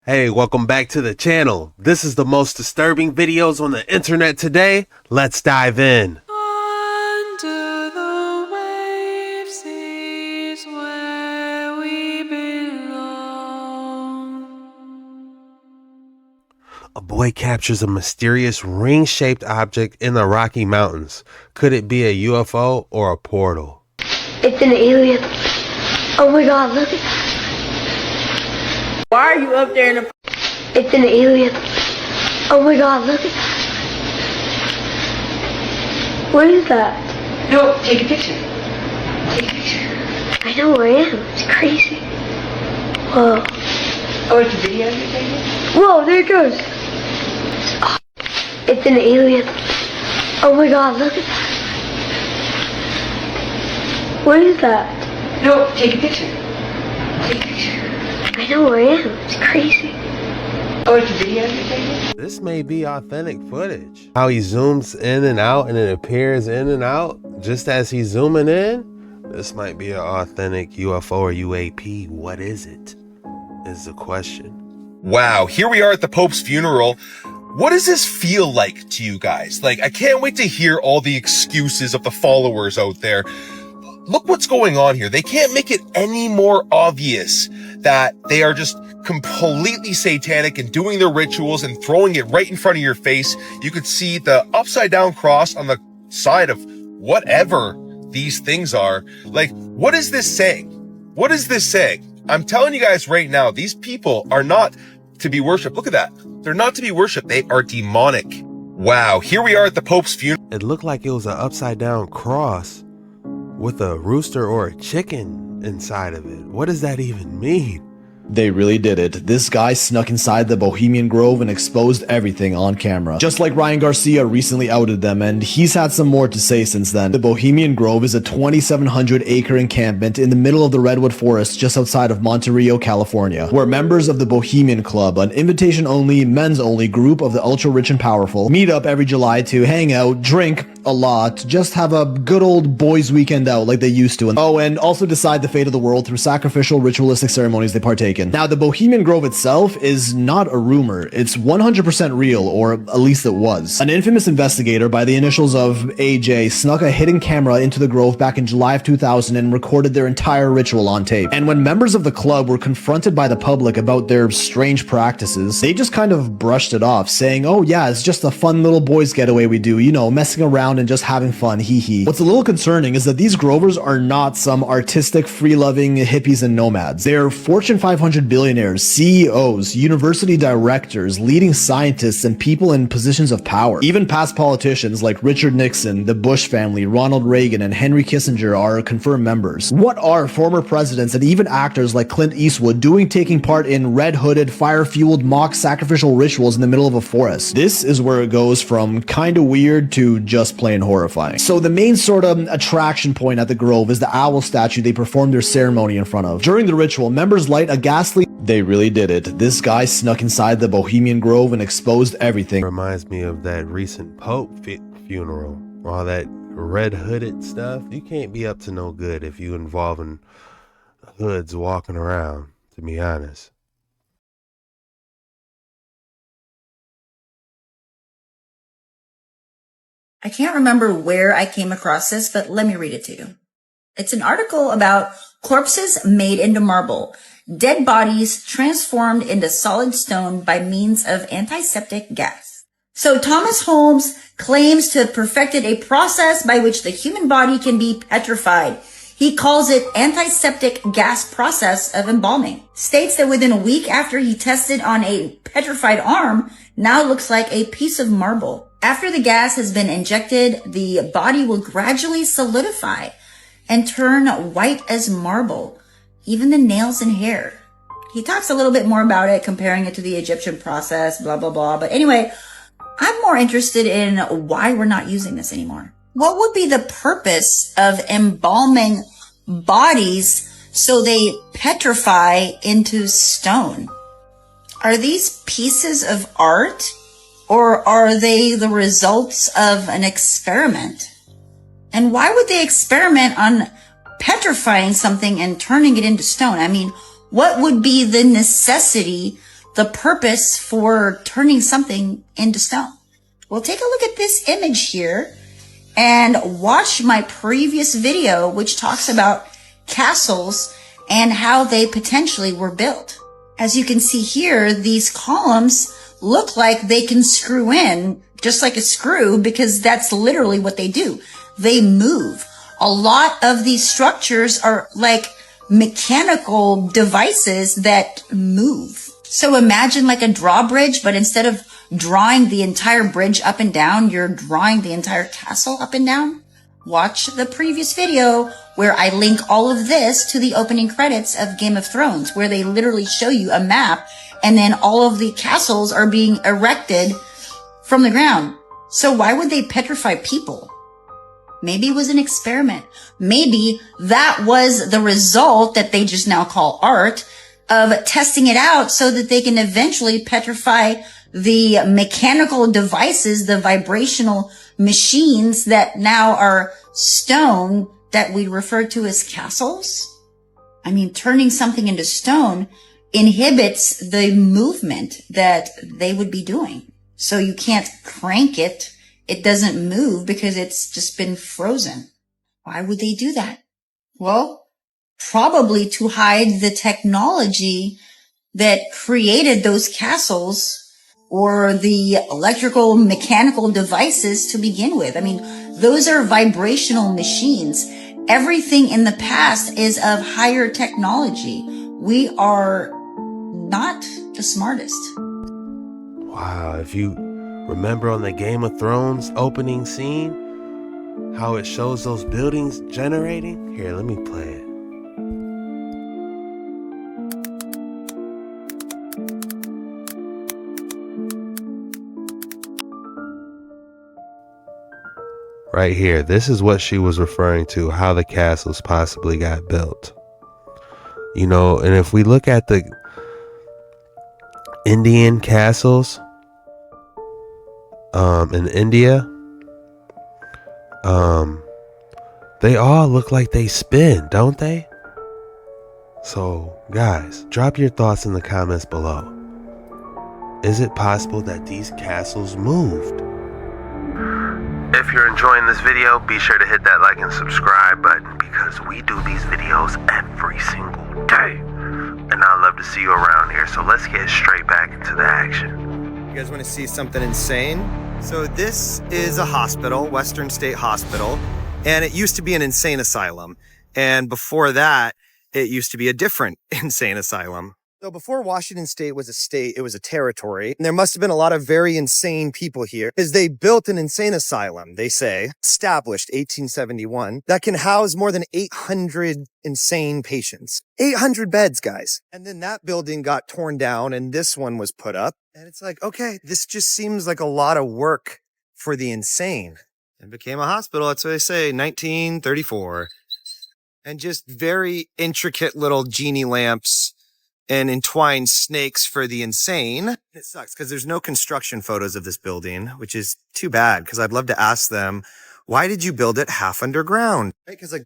Hey, welcome back to the channel. This is the most disturbing videos on the internet today. Let's dive in. Under the waves is where we belong. A boy captures a mysterious ring-shaped object in the Rocky Mountains. Could it be a UFO or a portal? It's an alien. Oh my god, look at that. Why are you up there in the... It's an alien. Oh my god, look at that. What is that? No, take a picture. Take a picture. I know where I am. It's crazy. Whoa. Oh, it's a video you're taking? Whoa, there it goes. Oh, it's an alien. Oh my god, look at that. What is that? No, take a picture. Take a picture. I know where I am. It's crazy. Oh, it's a video you're taking? This may be authentic footage. How he zooms in and out and it appears in and out just as he's zooming in. This might be an authentic UFO or UAP. What is it? Is the question. Wow, here we are at the Pope's funeral. What does this feel like to you guys? Like, I can't wait to hear all the excuses of the followers out there. Look what's going on here. They can't make it any more obvious that they are just completely satanic and doing their rituals and throwing it right in front of your face. You could see the upside down cross on the side of whatever these things are. Like, what is this saying? What is this saying? I'm telling you guys right now, these people are not to be worshipped. Look at that. They're not to be worshipped. They are demonic. Wow, here we are at the Pope's funeral. It looked like it was an upside down cross with a rooster or a chicken inside of it. What does that even mean? They really did it. This guy snuck inside the Bohemian Grove and exposed everything on camera. Just like Ryan Garcia recently outed them, and he's had some more to say since then. The Bohemian Grove is a 2,700 acre encampment in the middle of the Redwood Forest just outside of Monterey, California, where members of the Bohemian Club, an invitation-only, men's-only group of the ultra-rich and powerful, meet up every July to hang out, drink a lot, just have a good old boys weekend out like they used to. And also decide the fate of the world through sacrificial ritualistic ceremonies they partake in. Now, the Bohemian Grove itself is not a rumor. It's 100% real, or at least it was. An infamous investigator by the initials of AJ snuck a hidden camera into the grove back in July of 2000 and recorded their entire ritual on tape. And when members of the club were confronted by the public about their strange practices, they just kind of brushed it off, saying, oh yeah, it's just a fun little boys getaway we do, you know, messing around and just having fun, hee hee. What's a little concerning is that these Grovers are not some artistic, free-loving hippies and nomads. They're Fortune 500 billionaires, CEOs, university directors, leading scientists, and people in positions of power. Even past politicians like Richard Nixon, the Bush family, Ronald Reagan, and Henry Kissinger are confirmed members. What are former presidents and even actors like Clint Eastwood doing taking part in red-hooded, fire-fueled mock sacrificial rituals in the middle of a forest? This is where it goes from kinda weird to just plain horrifying. So the main sort of attraction point at the Grove is the owl statue they perform their ceremony in front of. During the ritual, members light a ghastly... They really did it. This guy snuck inside the Bohemian Grove and exposed everything. Reminds me of that recent Pope funeral. All that red hooded stuff. You can't be up to no good if you involving hoods walking around, to be honest. I can't remember where I came across this, but let me read it to you. It's an article about corpses made into marble, dead bodies transformed into solid stone by means of antiseptic gas. So Thomas Holmes claims to have perfected a process by which the human body can be petrified. He calls it antiseptic gas process of embalming. States that within a week after he tested on a petrified arm, now looks like a piece of marble. After the gas has been injected, the body will gradually solidify and turn white as marble, even the nails and hair. He talks a little bit more about it, comparing it to the Egyptian process, blah, blah, blah. But anyway, I'm more interested in why we're not using this anymore. What would be the purpose of embalming bodies so they petrify into stone? Are these pieces of art, or are they the results of an experiment? And why would they experiment on petrifying something and turning it into stone? I mean, what would be the necessity the purpose for turning something into stone? Well, take a look at this image here and watch my previous video, which talks about castles and how they potentially were built. As you can see here, these columns look like they can screw in just like a screw, because that's literally what they do. They move. A lot of these structures are like mechanical devices that move. So imagine like a drawbridge, but instead of drawing the entire bridge up and down, you're drawing the entire castle up and down. Watch the previous video where I link all of this to the opening credits of Game of Thrones, where they literally show you a map and then all of the castles are being erected from the ground. So why would they petrify people? Maybe it was an experiment. Maybe that was the result that they just now call art of testing it out so that they can eventually petrify the mechanical devices, the vibrational machines that now are stone that we refer to as castles. I mean, turning something into stone inhibits the movement that they would be doing. So you can't crank it. It doesn't move because it's just been frozen. Why would they do that? Well, probably to hide the technology that created those castles or the electrical mechanical devices to begin with. I mean, those are vibrational machines. Everything in the past is of higher technology. We are not the smartest. Wow, if you remember on the Game of Thrones opening scene, how it shows those buildings generating? Here, let me play it. Right here, this is what she was referring to, how the castles possibly got built. You know, and if we look at the Indian castles in India, they all look like they spin, don't they? So, guys, drop your thoughts in the comments below. Is it possible that these castles moved? If you're enjoying this video, be sure to hit that like and subscribe button, because we do these videos every single day. And I'd love to see you around here. So let's get straight back into the action. You guys want to see something insane? So this is a hospital, Western State Hospital, and it used to be an insane asylum. And before that, it used to be a different insane asylum. So before Washington State was a state, it was a territory. And there must have been a lot of very insane people here, because they built an insane asylum, they say, established 1871, that can house more than 800 insane patients. 800 beds, guys. And then that building got torn down and this one was put up. And it's like, okay, this just seems like a lot of work for the insane. And became a hospital, that's what they say, 1934. And just very intricate little genie lamps and entwined snakes for the insane. It sucks because there's no construction photos of this building, which is too bad, because I'd love to ask them, why did you build it half underground? Right? Because like,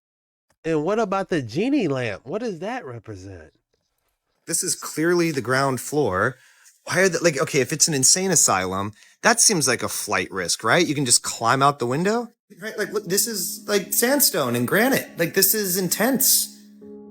And what about the genie lamp? What does that represent? this is clearly the ground floor. Why are they like, okay, if it's an insane asylum, that seems like a flight risk, right? You can just climb out the window, right? Like, look, this is like sandstone and granite. Like, this is intense.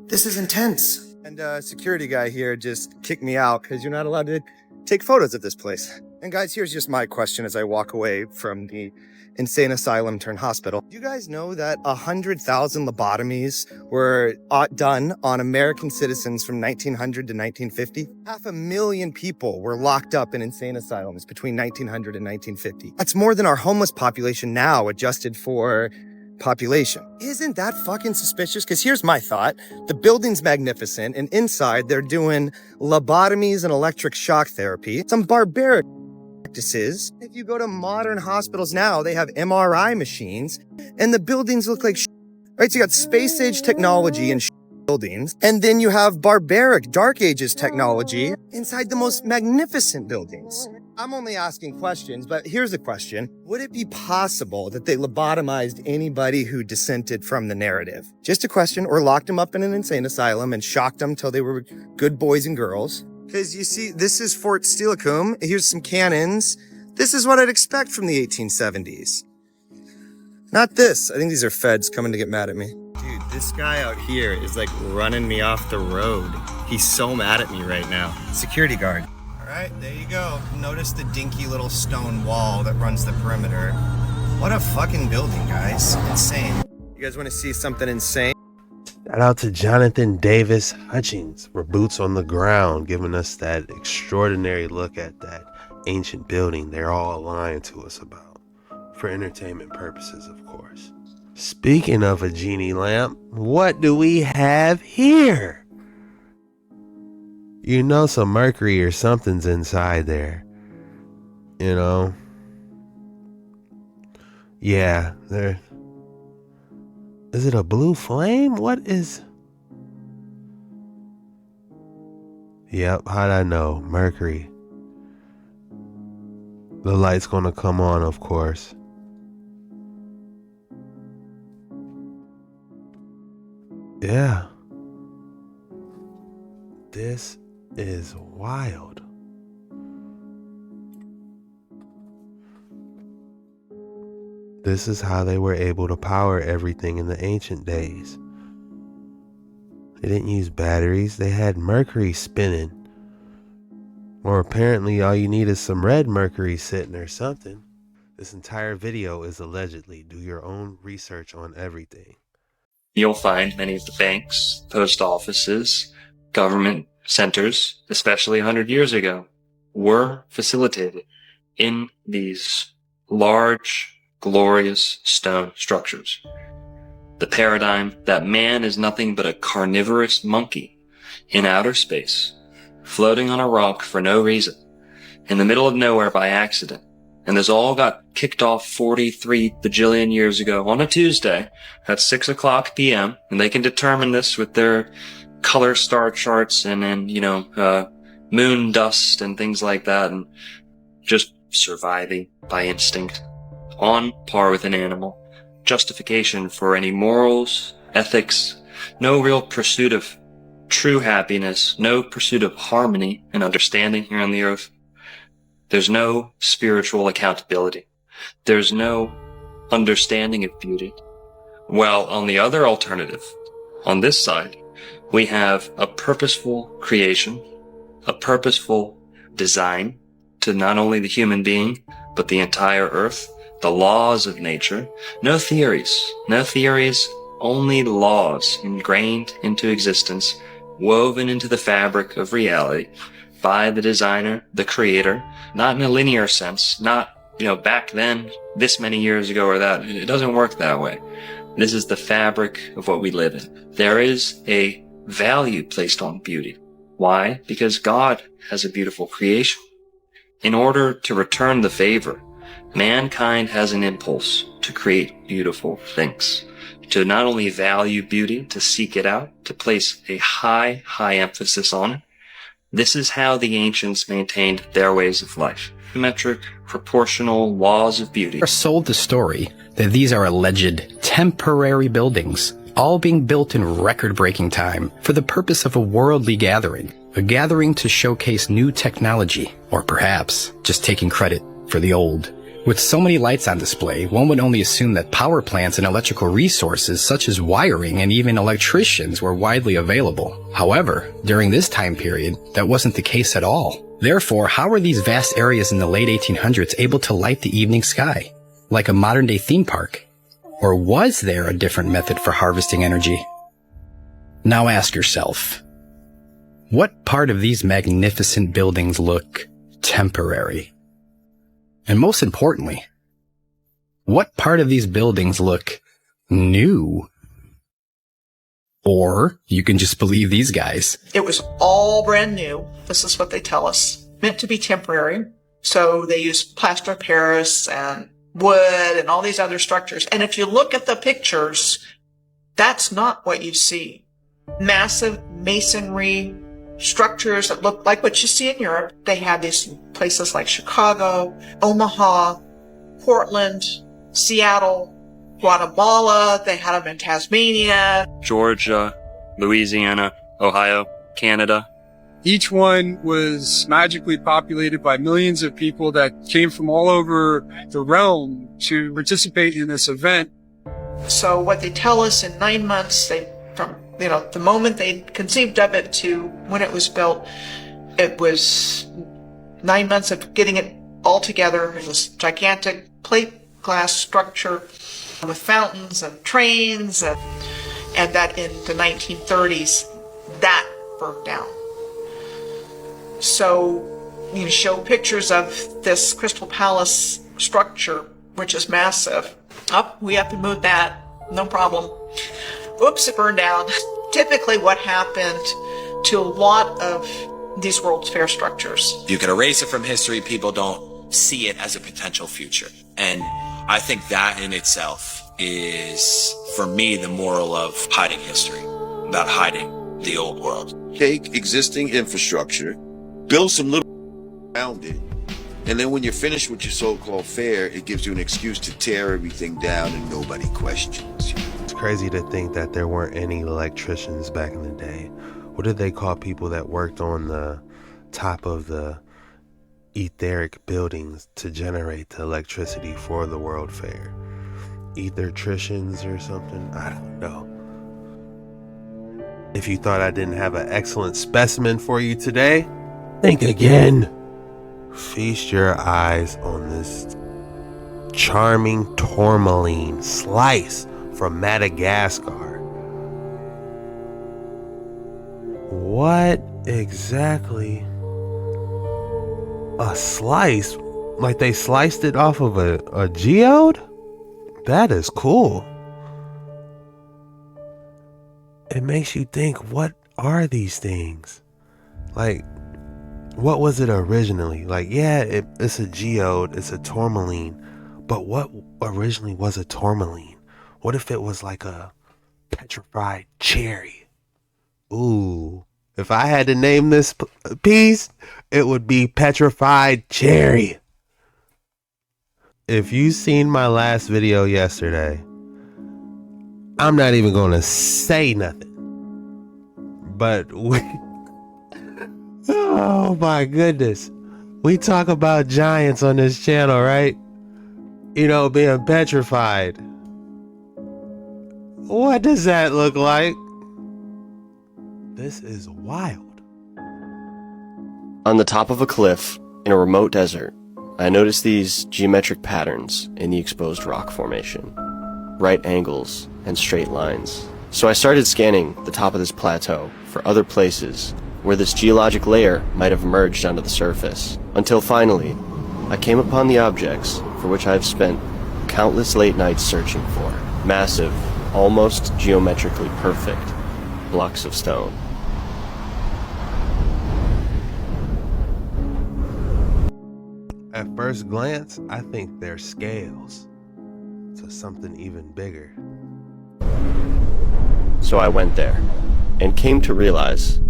This is intense. And security guy here just kicked me out because you're not allowed to take photos of this place. And guys, here's just my question as I walk away from the insane asylum turned hospital. Do you guys know that 100,000 lobotomies were done on American citizens from 1900 to 1950? 500,000 people were locked up in insane asylums between 1900 and 1950. That's more than our homeless population now, adjusted for population. Isn't that fucking suspicious? Because here's my thought. The building's magnificent, and inside they're doing lobotomies and electric shock therapy. Some barbaric practices. If you go to modern hospitals now, they have MRI machines, and the buildings look like right? So you got space age technology and buildings, and then you have barbaric Dark Ages technology inside the most magnificent buildings. I'm only asking questions, but here's a question. Would it be possible that they lobotomized anybody who dissented from the narrative? Just a question, or locked them up in an insane asylum and shocked them till they were good boys and girls. Because you see, this is Fort Steilacoom. Here's some cannons. This is what I'd expect from the 1870s. Not this. I think these are feds coming to get mad at me. Dude, this guy out here is like running me off the road. He's so mad at me right now. Security guard. All right, there you go. Notice the dinky little stone wall that runs the perimeter. What a fucking building, guys. Insane. You guys want to see something insane? Shout out to Jonathan Davis Hutchings for Boots on the Ground, giving us that extraordinary look at that ancient building they're all lying to us about. For entertainment purposes, of course. Speaking of a genie lamp, what do we have here? You know, some mercury or something's inside there. You know? Yeah, there. Is it a blue flame? What is... Yep, how'd I know? Mercury. The light's gonna come on, of course. Yeah. This is wild. This is how they were able to power everything in the ancient days. They didn't use batteries, they had mercury spinning. Or apparently all you need is some red mercury sitting or something. This entire video is allegedly. Do your own research on everything. You'll find many of the banks, post offices, government centers, especially 100 years ago, were facilitated in these large, glorious stone structures. The paradigm that man is nothing but a carnivorous monkey in outer space, floating on a rock for no reason, in the middle of nowhere by accident. And this all got kicked off 43 bajillion years ago on a Tuesday at 6 o'clock p.m. And they can determine this with their color star charts and moon dust and things like that, and just surviving by instinct, on par with an animal. Justification for any morals, ethics, no real pursuit of true happiness, no pursuit of harmony and understanding here on the earth. There's no spiritual accountability. There's no understanding of beauty. Well, on the other alternative, on this side, we have a purposeful creation, a purposeful design to not only the human being, but the entire earth, the laws of nature. No theories, only laws ingrained into existence, woven into the fabric of reality by the designer, the creator, not in a linear sense, not, back then, this many years ago or that. It doesn't work that way. This is the fabric of what we live in. There is a value placed on beauty. Why? Because God has a beautiful creation. In order to return the favor, mankind has an impulse to create beautiful things, to not only value beauty, to seek it out, to place a high emphasis on it. This is how the ancients maintained their ways of life. Metric, proportional laws of beauty. Are sold the story that these are alleged temporary buildings, all being built in record-breaking time for the purpose of a worldly gathering, a gathering to showcase new technology, or perhaps just taking credit for the old. With so many lights on display, one would only assume that power plants and electrical resources such as wiring and even electricians were widely available. However, during this time period, that wasn't the case at all. Therefore, how were these vast areas in the late 1800s able to light the evening sky? Like a modern-day theme park? Or was there a different method for harvesting energy? Now ask yourself, what part of these magnificent buildings look temporary? And most importantly, what part of these buildings look new? Or you can just believe these guys. It was all brand new. This is what they tell us. Meant to be temporary. So they use plaster of Paris and wood and all these other structures. And if you look at the pictures, that's not what you see. Massive masonry structures that look like what you see in Europe. They had these places like Chicago, Omaha, Portland, Seattle, Guatemala. They had them in Tasmania, Georgia, Louisiana, Ohio, Canada. Each one was magically populated by millions of people that came from all over the realm to participate in this event. So what they tell us in 9 months, from the moment they conceived of it to when it was built, it was 9 months of getting it all together. It was gigantic plate glass structure with fountains and trains, and that in the 1930s, that burnt down. So you show pictures of this Crystal Palace structure, which is massive. We have to move that, no problem. Oops, it burned down. Typically what happened to a lot of these World's Fair structures. You can erase it from history, people don't see it as a potential future. And I think that in itself is, for me, the moral of hiding history, about hiding the old world. Take existing infrastructure, build some little around it, and then when you're finished with your so-called fair, it gives you an excuse to tear everything down and nobody questions you. It's crazy to think that there weren't any electricians back in the day. What did they call people that worked on the top of the etheric buildings to generate the electricity for the World Fair? Ethertricians or something? I don't know. If you thought I didn't have an excellent specimen for you today, think again. Feast your eyes on this charming tourmaline slice from Madagascar. What exactly? A slice? Like they sliced it off of a geode? That is cool. It makes you think, what are these things? Like, what was it originally? Like, yeah, it's a geode, it's a tourmaline, but what originally was a tourmaline? What if it was like a petrified cherry? Ooh, if I had to name this piece, it would be Petrified Cherry. If you seen my last video yesterday, I'm not even gonna say nothing. But oh my goodness. We talk about giants on this channel, right? You know, being petrified. What does that look like? This is wild. On the top of a cliff in a remote desert, I noticed these geometric patterns in the exposed rock formation. Right angles and straight lines. So I started scanning the top of this plateau for other places where this geologic layer might have emerged onto the surface, until finally I came upon the objects for which I've spent countless late nights searching for. Massive, almost geometrically perfect blocks of stone. At first glance, I think they're scales to something even bigger. So I went there and came to realize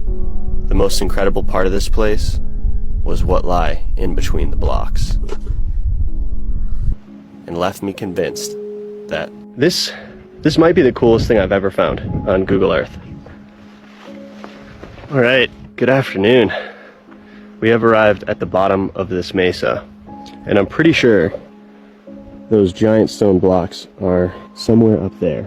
the most incredible part of this place was what lay in between the blocks, and left me convinced that this might be the coolest thing I've ever found on Google Earth. All right, good afternoon. We have arrived at the bottom of this mesa, and I'm pretty sure those giant stone blocks are somewhere up there.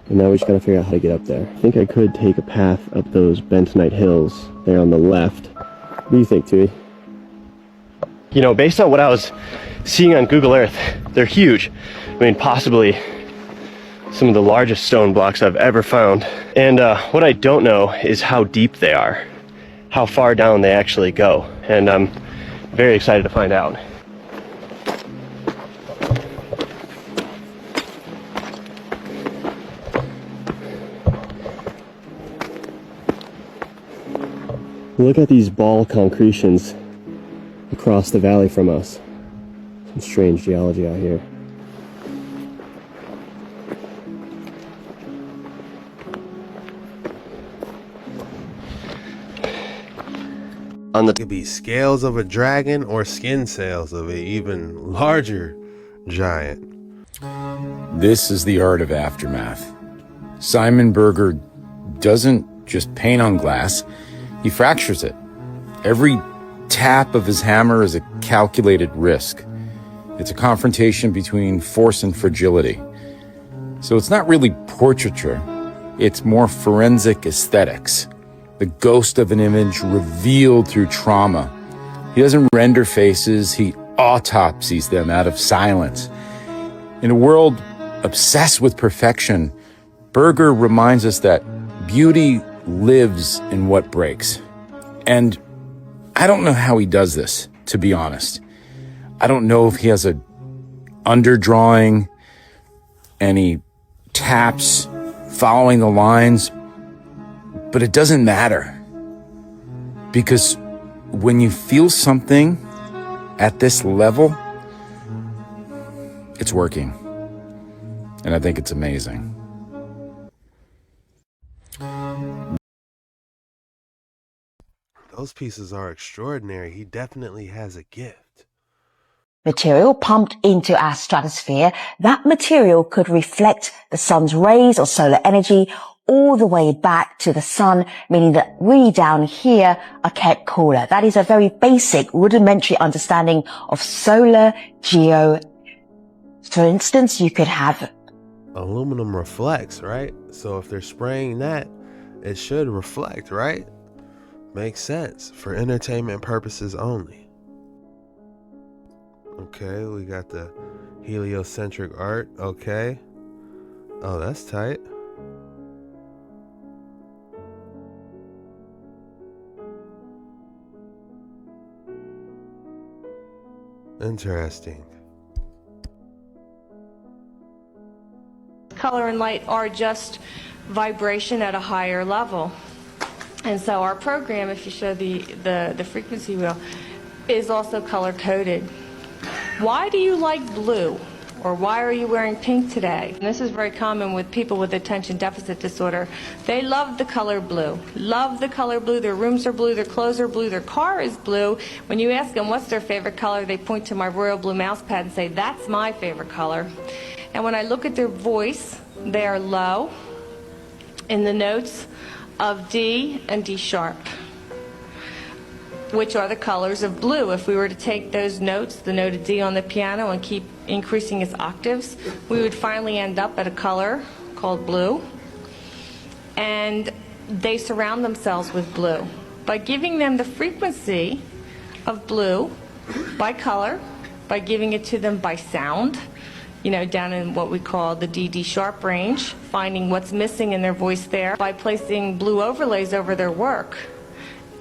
And now we just gotta figure out how to get up there. I think I could take a path up those bentonite hills there on the left. What do you think, Tui? You know, based on what I was seeing on Google Earth, they're huge. I mean, possibly some of the largest stone blocks I've ever found. And what I don't know is how deep they are, how far down they actually go. And I'm very excited to find out. Look at these ball concretions across the valley from us. Some strange geology out here. It could be scales of a dragon or skin cells of an even larger giant. This is the art of aftermath. Simon Berger doesn't just paint on glass, he fractures it Every tap of his hammer is a calculated risk. It's a confrontation between force and fragility. So it's not really portraiture. It's more forensic aesthetics. The ghost of an image revealed through trauma. He doesn't render faces, he autopsies them out of silence. In a world obsessed with perfection, Berger reminds us that beauty lives in what breaks. And I don't know how he does this, to be honest. I don't know if he has a underdrawing and he taps following the lines, but it doesn't matter. Because when you feel something at this level, it's working. And I think it's amazing. Those pieces are extraordinary. He definitely has a gift. Material pumped into our stratosphere, that material could reflect the sun's rays or solar energy all the way back to the sun, meaning that we down here are kept cooler. That is a very basic, rudimentary understanding of solar geo. For instance, you could have aluminum reflects, right? So if they're spraying that, it should reflect, right? Makes sense for entertainment purposes only. Okay, we got the heliocentric art. Okay. Oh, that's tight. Interesting. Color and light are just vibration at a higher level. And so our program, if you show the frequency wheel, is also color-coded. Why do you like blue? Or why are you wearing pink today? And this is very common with people with attention deficit disorder. They love the color blue. Love the color blue. Their rooms are blue. Their clothes are blue. Their car is blue. When you ask them what's their favorite color, they point to my royal blue mouse pad and say, that's my favorite color. And when I look at their voice, they are low in the notes of D and D sharp, which are the colors of blue. If we were to take those notes, the note of D on the piano, and keep increasing its octaves, we would finally end up at a color called blue. And they surround themselves with blue. By giving them the frequency of blue by color, by giving it to them by sound, you know, down in what we call the D sharp range, finding what's missing in their voice there, by placing blue overlays over their work,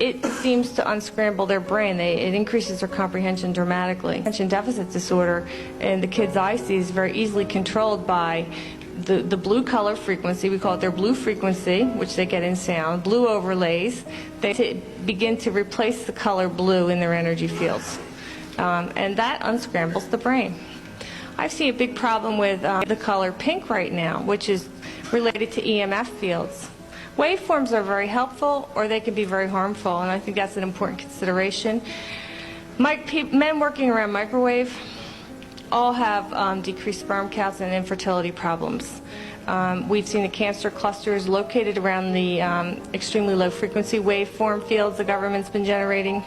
it seems to unscramble their brain. It increases their comprehension dramatically. Attention deficit disorder in the kids I see is very easily controlled by the blue color frequency. We call it their blue frequency, which they get in sound. Blue overlays. They begin to replace the color blue in their energy fields. And that unscrambles the brain. I see a big problem with the color pink right now, which is related to EMF fields. Waveforms are very helpful, or they can be very harmful, and I think that's an important consideration. Men working around microwave all have decreased sperm counts and infertility problems. We've seen the cancer clusters located around the extremely low frequency waveform fields the government's been generating.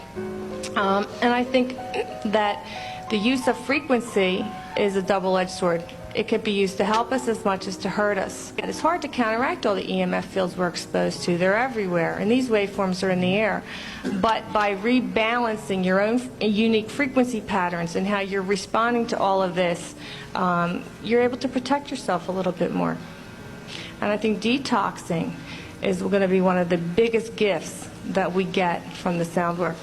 And I think that the use of frequency is a double-edged sword. It could be used to help us as much as to hurt us. It's hard to counteract all the EMF fields we're exposed to. They're everywhere, and these waveforms are in the air. But by rebalancing your own unique frequency patterns and how you're responding to all of this, you're able to protect yourself a little bit more. And I think detoxing is going to be one of the biggest gifts that we get from the sound work.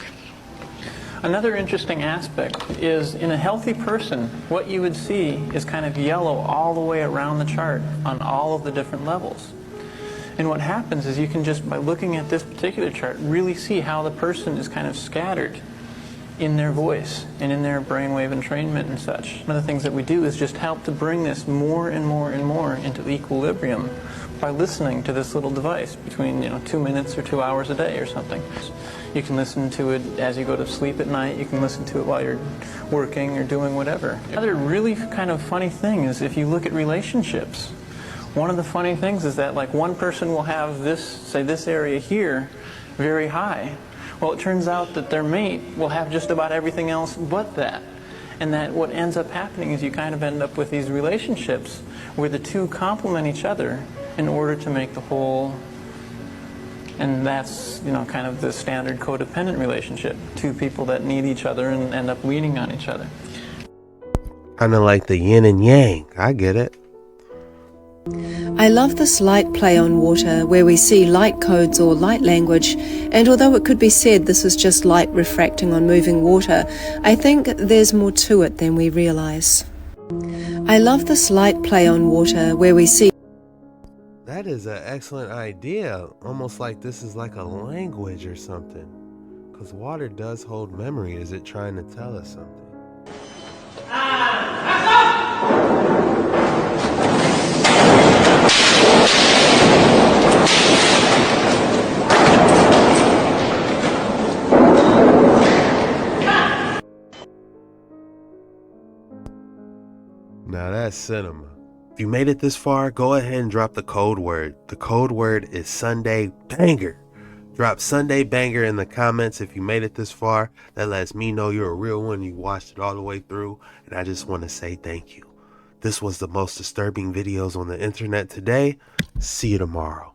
Another interesting aspect is in a healthy person, what you would see is kind of yellow all the way around the chart on all of the different levels. And what happens is you can just, by looking at this particular chart, really see how the person is kind of scattered in their voice and in their brainwave entrainment and such. One of the things that we do is just help to bring this more and more and more into equilibrium by listening to this little device between 2 minutes or 2 hours a day or something. You can listen to it as you go to sleep at night. You can listen to it while you're working or doing whatever. Another really kind of funny thing is if you look at relationships, one of the funny things is that like one person will have this, say this area here, very high, Well, it turns out that their mate will have just about everything else but that. And that what ends up happening is you kind of end up with these relationships where the two complement each other in order to make the whole. And that's, kind of the standard codependent relationship. Two people that need each other and end up leaning on each other. Kind of like the yin and yang. I get it. I love this light play on water where we see light codes or light language, and although it could be said this is just light refracting on moving water, I think there's more to it than we realize. I love this light play on water where we see. That is an excellent idea. Almost like this is like a language or something. Because water does hold memory. Is it trying to tell us something? Now that's cinema. If you made it this far, go ahead and drop the code word. The code word is Sunday Banger. Drop Sunday Banger in the comments if you made it this far. That lets me know you're a real one. You watched it all the way through. And I just want to say thank you. This was the most disturbing videos on the internet today. See you tomorrow.